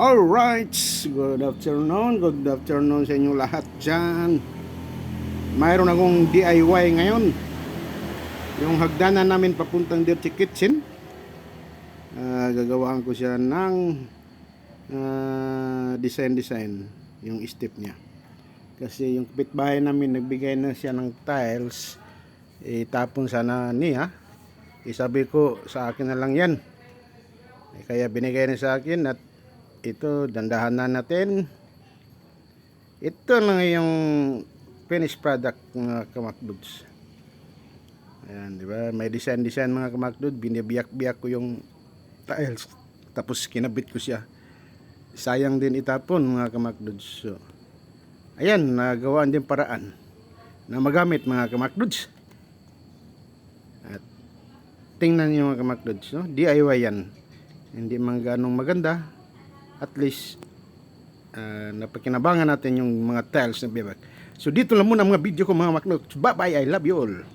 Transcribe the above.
Alright, good afternoon sa inyo lahat dyan. Mayroon akong DIY ngayon. Yung hagdanan namin papuntang Dirty Kitchen, gagawaan ko siya ng design yung step niya. Kasi yung kapitbahay namin nagbigay na siya ng tiles, itapon sana niya. Sabi ko sa akin na lang yan, kaya binigay na sa akin. At ito, dandahan na natin. Ito lang yung finished product mga kamakduds. Ayan, di ba? May design mga kamakdud. Binibiyak-biyak ko yung tiles, tapos kinabit ko siya. Sayang din itapon mga kamakduds. So, ayan, nagawaan din paraan na magamit mga kamakduds. At tingnan niyo mga kamakduds, no? DIY yan. Hindi man ganong maganda. At least napakinabangan natin yung mga tiles na bibag. So dito lang muna mga video ko mga kamakduds. Bye bye, I love you all.